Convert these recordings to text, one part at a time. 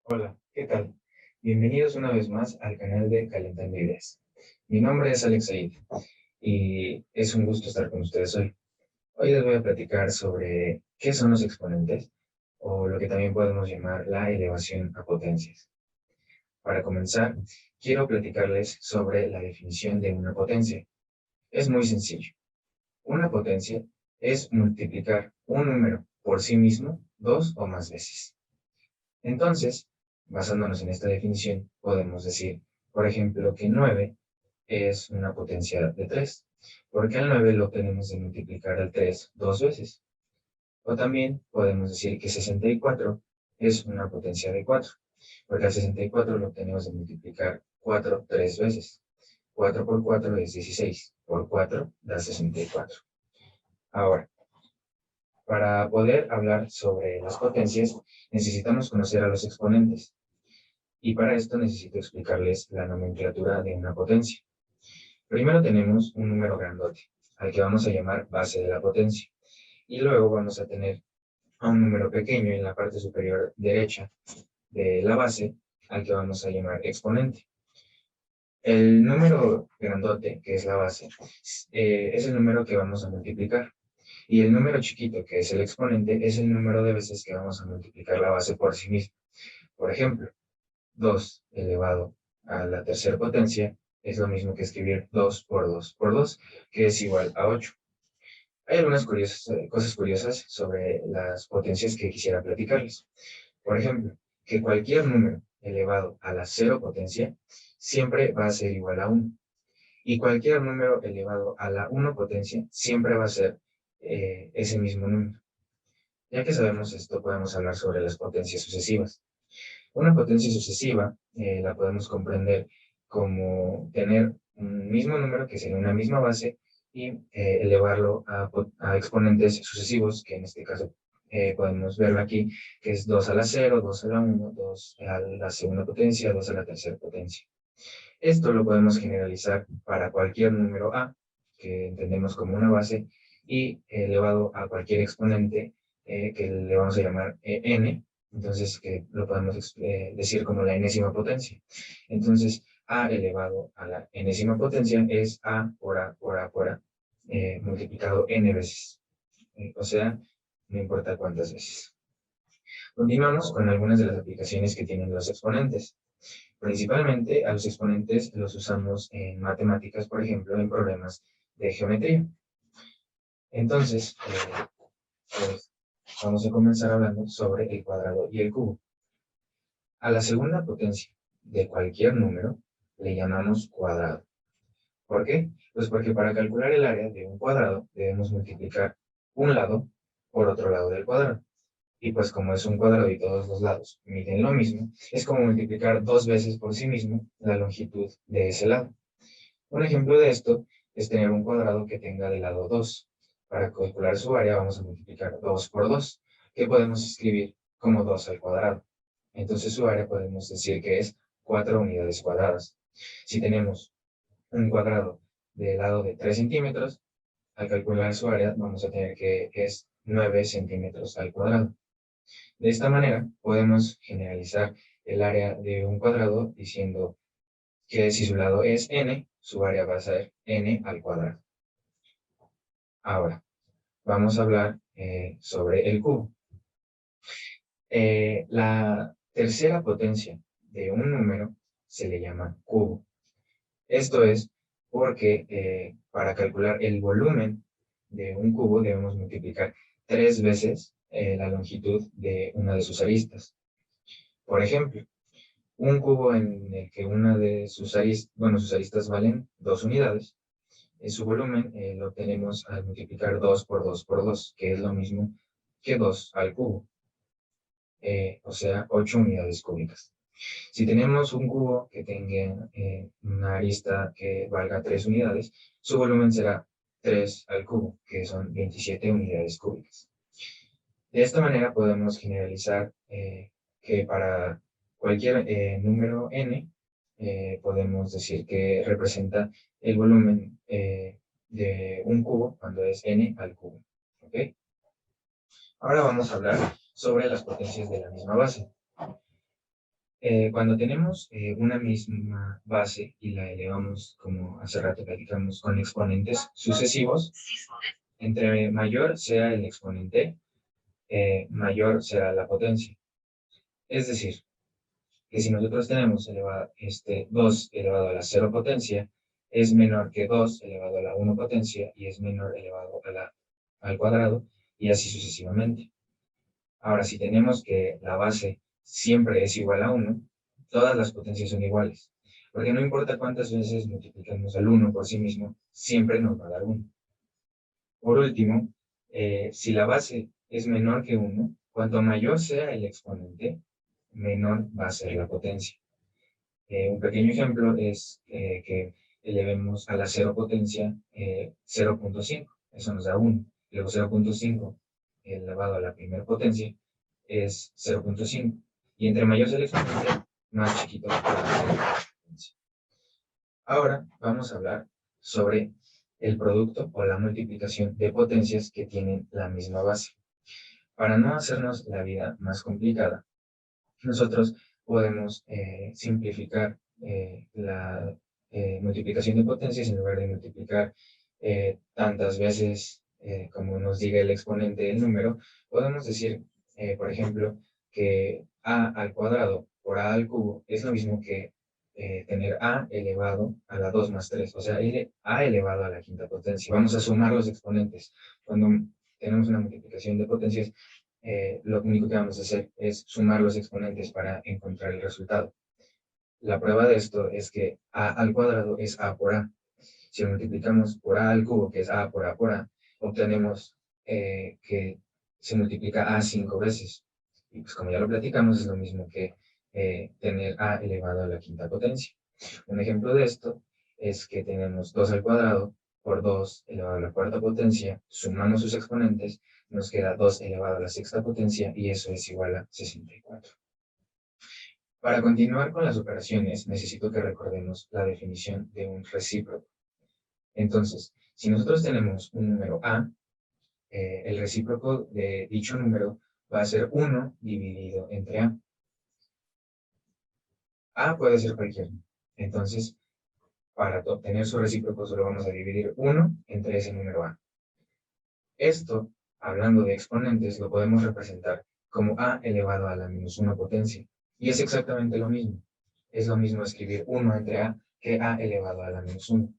Hola, ¿qué tal? Bienvenidos una vez más al canal de Calentando Ideas. Mi nombre es Alex Said y es un gusto estar con ustedes hoy. Hoy les voy a platicar sobre qué son los exponentes o lo que también podemos llamar la elevación a potencias. Para comenzar, quiero platicarles sobre la definición de una potencia. Es muy sencillo. Una potencia es multiplicar un número por sí mismo dos o más veces. Entonces, basándonos en esta definición, podemos decir, por ejemplo, que 9 es una potencia de 3, porque al 9 lo tenemos de multiplicar al 3 dos veces. O también podemos decir que 64 es una potencia de 4, porque al 64 lo tenemos de multiplicar 4 tres veces. 4 por 4 es 16, por 4 da 64. Ahora, para poder hablar sobre las potencias, necesitamos conocer a los exponentes. Y para esto necesito explicarles la nomenclatura de una potencia. Primero tenemos un número grandote, al que vamos a llamar base de la potencia. Y luego vamos a tener a un número pequeño en la parte superior derecha de la base, al que vamos a llamar exponente. El número grandote, que es la base, es el número que vamos a multiplicar. Y el número chiquito, que es el exponente, es el número de veces que vamos a multiplicar la base por sí misma. Por ejemplo, 2 elevado a la tercera potencia es lo mismo que escribir 2 por 2 por 2, que es igual a 8. Hay algunas cosas curiosas sobre las potencias que quisiera platicarles. Por ejemplo, que cualquier número elevado a la cero potencia siempre va a ser igual a 1. Y cualquier número elevado a la 1 potencia siempre va a ser ese mismo número. Ya que sabemos esto, podemos hablar sobre las potencias sucesivas. Una potencia sucesiva la podemos comprender como tener un mismo número que sería una misma base y elevarlo a exponentes sucesivos, que en este caso podemos verlo aquí, que es 2 a la 0, 2 a la 1, 2 a la segunda potencia, 2 a la tercera potencia. Esto lo podemos generalizar para cualquier número a, que entendemos como una base, y elevado a cualquier exponente que le vamos a llamar n, entonces que lo podemos decir como la enésima potencia. Entonces, a elevado a la enésima potencia es a por a por a por a multiplicado n veces. O sea, no importa cuántas veces. Continuamos con algunas de las aplicaciones que tienen los exponentes. Principalmente a los exponentes los usamos en matemáticas, por ejemplo, en problemas de geometría. Entonces, pues, vamos a comenzar hablando sobre el cuadrado y el cubo. A la segunda potencia de cualquier número le llamamos cuadrado. ¿Por qué? Pues porque para calcular el área de un cuadrado debemos multiplicar un lado por otro lado del cuadrado. Y pues como es un cuadrado y todos los lados miden lo mismo, es como multiplicar dos veces por sí mismo la longitud de ese lado. Un ejemplo de esto es tener un cuadrado que tenga de lado 2. Para calcular su área vamos a multiplicar 2 por 2, que podemos escribir como 2 al cuadrado. Entonces su área podemos decir que es 4 unidades cuadradas. Si tenemos un cuadrado de lado de 3 centímetros, al calcular su área vamos a tener que es 9 centímetros al cuadrado. De esta manera podemos generalizar el área de un cuadrado diciendo que si su lado es n, su área va a ser n al cuadrado. Ahora, vamos a hablar sobre el cubo. La tercera potencia de un número se le llama cubo. Esto es porque para calcular el volumen de un cubo debemos multiplicar 3 veces la longitud de una de sus aristas. Por ejemplo, un cubo en el que una de sus aristas valen 2 unidades, su volumen lo obtenemos al multiplicar 2 por 2 por 2, que es lo mismo que 2 al cubo, o sea, 8 unidades cúbicas. Si tenemos un cubo que tenga una arista que valga 3 unidades, su volumen será 3 al cubo, que son 27 unidades cúbicas. De esta manera podemos generalizar que para cualquier número n, podemos decir que representa el volumen de un cubo cuando es n al cubo. ¿Ok? Ahora vamos a hablar sobre las potencias de la misma base. Cuando tenemos una misma base y la elevamos, como hace rato platicamos, con exponentes sucesivos, entre mayor sea el exponente, mayor será la potencia. Es decir, que si nosotros tenemos 2 elevado a la 0 potencia, es menor que 2 elevado a la 1 potencia y es menor elevado al cuadrado, y así sucesivamente. Ahora, si tenemos que la base siempre es igual a 1, todas las potencias son iguales, porque no importa cuántas veces multiplicamos al 1 por sí mismo, siempre nos va a dar 1. Por último, si la base es menor que 1, cuanto mayor sea el exponente, menor va a ser la potencia. Un pequeño ejemplo es que elevemos a la 0 potencia 0.5, eso nos da 1. Luego 0.5 elevado a la primera potencia es 0.5. Y entre mayor sea el exponente, más chiquito va a ser la potencia. Ahora vamos a hablar sobre el producto o la multiplicación de potencias que tienen la misma base. Para no hacernos la vida más complicada, nosotros podemos simplificar la multiplicación de potencias. En lugar de multiplicar tantas veces como nos diga el exponente del número, podemos decir, por ejemplo, que a al cuadrado por a al cubo es lo mismo que tener a elevado a la 2 más 3, o sea, a elevado a la quinta potencia. Vamos a sumar los exponentes. Cuando tenemos una multiplicación de potencias, lo único que vamos a hacer es sumar los exponentes para encontrar el resultado. La prueba de esto es que a al cuadrado es a por a. Si lo multiplicamos por a al cubo, que es a por a, obtenemos que se multiplica a 5 veces. Y pues como ya lo platicamos, es lo mismo que tener a elevado a la quinta potencia. Un ejemplo de esto es que tenemos 2 al cuadrado por 2 elevado a la cuarta potencia, sumamos sus exponentes, nos queda 2 elevado a la sexta potencia y eso es igual a 64. Para continuar con las operaciones, necesito que recordemos la definición de un recíproco. Entonces, si nosotros tenemos un número a, el recíproco de dicho número va a ser 1 dividido entre a. A puede ser cualquier. Entonces, para obtener su recíproco solo vamos a dividir 1 entre ese número a. Esto, hablando de exponentes, lo podemos representar como a elevado a la menos 1 potencia. Y es exactamente lo mismo. Es lo mismo escribir 1 entre a que a elevado a la menos 1.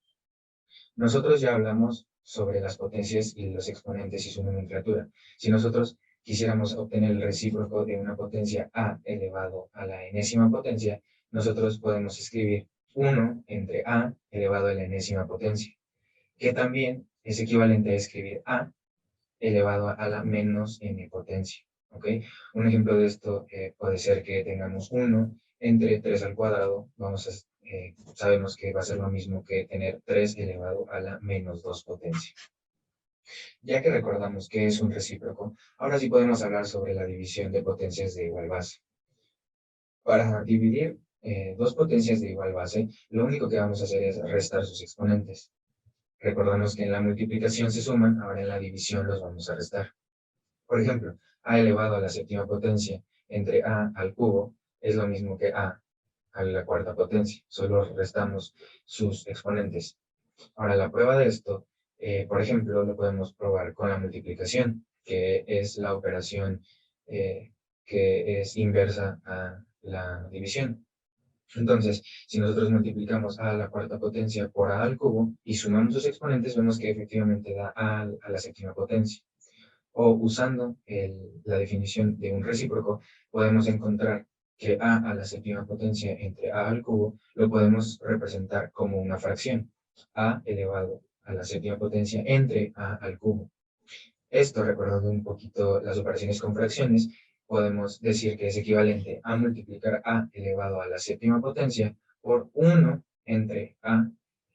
Nosotros ya hablamos sobre las potencias y los exponentes y su nomenclatura. Si nosotros quisiéramos obtener el recíproco de una potencia a elevado a la enésima potencia, nosotros podemos escribir 1 entre a elevado a la enésima potencia, que también es equivalente a escribir a elevado a la menos n potencia. ¿Ok? Un ejemplo de esto puede ser que tengamos 1 entre 3 al cuadrado. Sabemos que va a ser lo mismo que tener 3 elevado a la menos 2 potencia. Ya que recordamos que es un recíproco, ahora sí podemos hablar sobre la división de potencias de igual base. Para dividir dos potencias de igual base, lo único que vamos a hacer es restar sus exponentes. Recordamos que en la multiplicación se suman, ahora en la división los vamos a restar. Por ejemplo, a elevado a la séptima potencia entre a al cubo es lo mismo que a la cuarta potencia. Solo restamos sus exponentes. Ahora, la prueba de esto, por ejemplo, lo podemos probar con la multiplicación, que es la operación que es inversa a la división. Entonces, si nosotros multiplicamos a la cuarta potencia por a al cubo y sumamos sus exponentes, vemos que efectivamente da a la séptima potencia. O usando la definición de un recíproco, podemos encontrar que a la séptima potencia entre a al cubo lo podemos representar como una fracción, a elevado a la séptima potencia entre a al cubo. Esto, recordando un poquito las operaciones con fracciones, podemos decir que es equivalente a multiplicar a elevado a la séptima potencia por 1 entre a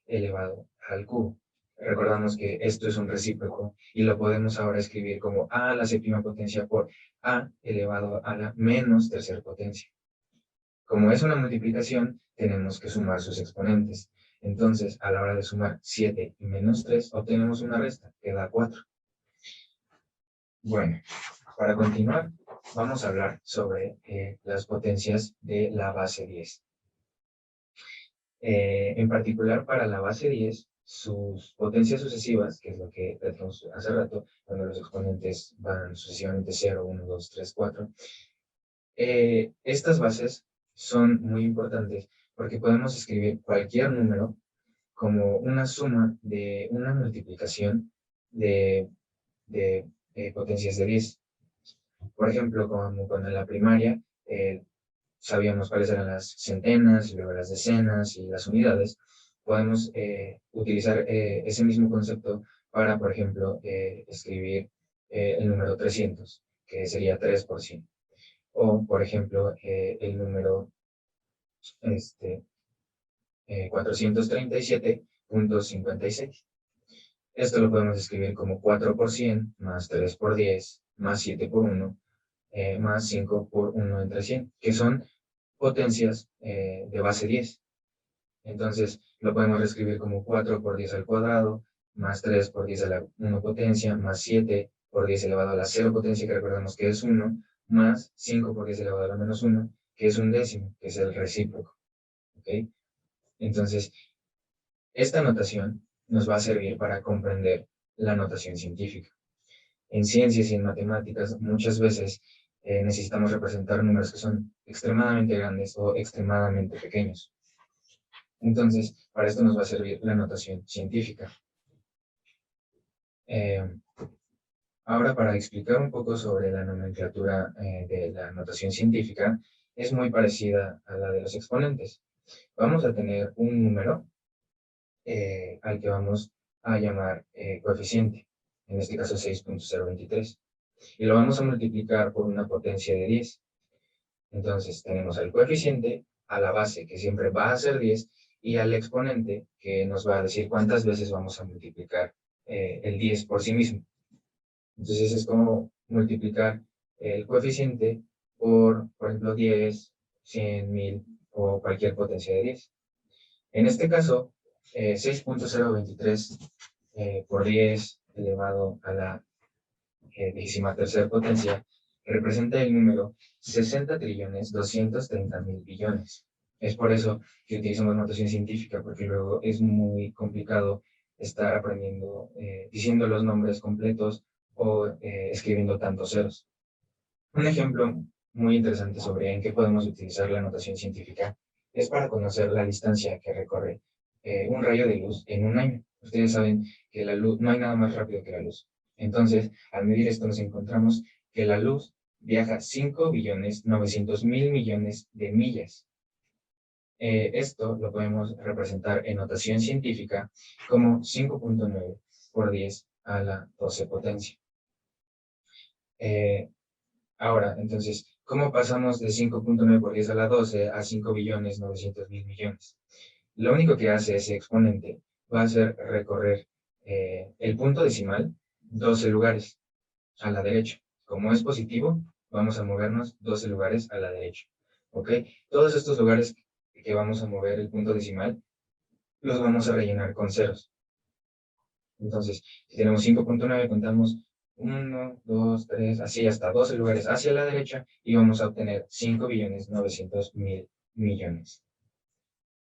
elevado al cubo. Recordamos que esto es un recíproco y lo podemos ahora escribir como a a la séptima potencia por a elevado a la menos tercera potencia. Como es una multiplicación, tenemos que sumar sus exponentes. Entonces, a la hora de sumar 7 y menos 3, obtenemos una resta, que da 4. Bueno, para continuar, vamos a hablar sobre las potencias de la base 10. En particular, para la base 10, sus potencias sucesivas, que es lo que tratamos hace rato, cuando los exponentes van sucesivamente 0, 1, 2, 3, 4, estas bases son muy importantes porque podemos escribir cualquier número como una suma de una multiplicación de potencias de 10. Por ejemplo, como cuando en la primaria sabíamos cuáles eran las centenas, y luego las decenas y las unidades, podemos utilizar ese mismo concepto para, por ejemplo, escribir el número 300, que sería 3 por 100. O, por ejemplo, el número 437.56. Esto lo podemos escribir como 4 por 100, más 3 por 10, más 7 por 1, más 5 por 1 entre 100, que son potencias de base 10. Entonces, lo podemos reescribir como 4 por 10 al cuadrado, más 3 por 10 a la 1 potencia, más 7 por 10 elevado a la 0 potencia, que recordamos que es 1, más 5 por 10 elevado a la menos 1, que es un décimo, que es el recíproco. ¿Ok? Entonces, esta notación nos va a servir para comprender la notación científica. En ciencias y en matemáticas, muchas veces necesitamos representar números que son extremadamente grandes o extremadamente pequeños. Entonces, para esto nos va a servir la notación científica. Ahora, para explicar un poco sobre la nomenclatura de la notación científica, es muy parecida a la de los exponentes. Vamos a tener un número al que vamos a llamar coeficiente, en este caso 6.023, y lo vamos a multiplicar por una potencia de 10. Entonces tenemos al coeficiente, a la base, que siempre va a ser 10, y al exponente, que nos va a decir cuántas veces vamos a multiplicar el 10 por sí mismo. Entonces es como multiplicar el coeficiente por ejemplo, 10, 100, 1000 o cualquier potencia de 10. En este caso, 6.023 por 10 elevado a la 13ª potencia representa el número 60.230.000.000.000. Es por eso que utilizamos notación científica, porque luego es muy complicado estar aprendiendo, diciendo los nombres completos o escribiendo tantos ceros. Un ejemplo muy interesante sobre en qué podemos utilizar la notación científica es para conocer la distancia que recorre un rayo de luz en un año. Ustedes saben que la luz, no hay nada más rápido que la luz. Entonces, al medir esto nos encontramos que la luz viaja 5.900.000.000.000 de millas. Esto lo podemos representar en notación científica como 5.9 por 10 a la 12 potencia. Ahora, entonces, ¿cómo pasamos de 5.9 por 10 a la 12 a 5.900.000.000.000? Lo único que hace ese exponente va a ser recorrer el punto decimal 12 lugares a la derecha. Como es positivo, vamos a movernos 12 lugares a la derecha. ¿Ok? Todos estos lugares que vamos a mover el punto decimal, los vamos a rellenar con ceros. Entonces, si tenemos 5.9, contamos 1, 2, 3, así hasta 12 lugares hacia la derecha y vamos a obtener 5.900.000.000.000.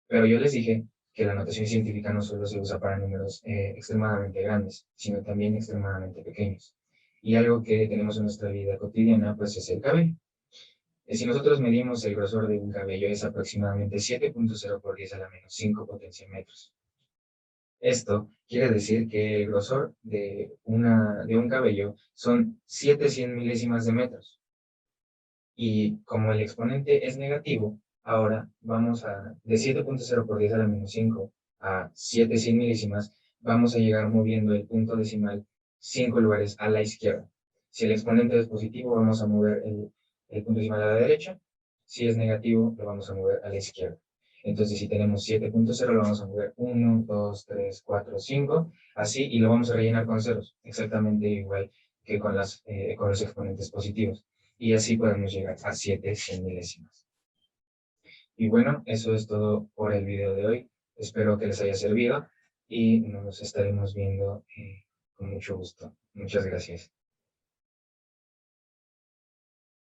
Pero yo les dije que la notación científica no solo se usa para números extremadamente grandes, sino también extremadamente pequeños. Y algo que tenemos en nuestra vida cotidiana, pues es el cabello. Si nosotros medimos el grosor de un cabello, es aproximadamente 7.0 por 10 a la menos 5 potencia metros. Esto quiere decir que el grosor de un cabello son 7 100 milésimas de metros. Y como el exponente es negativo, ahora vamos de 7.0 por 10 a la menos 5 a 7 100 milésimas, vamos a llegar moviendo el punto decimal 5 lugares a la izquierda. Si el exponente es positivo, vamos a mover el punto decimal a la derecha. Si es negativo, lo vamos a mover a la izquierda. Entonces, si tenemos 7.0, lo vamos a mover 1, 2, 3, 4, 5, así, y lo vamos a rellenar con ceros, exactamente igual que con los exponentes positivos. Y así podemos llegar a 7 100 milésimas. Y bueno, eso es todo por el video de hoy. Espero que les haya servido y nos estaremos viendo con mucho gusto. Muchas gracias.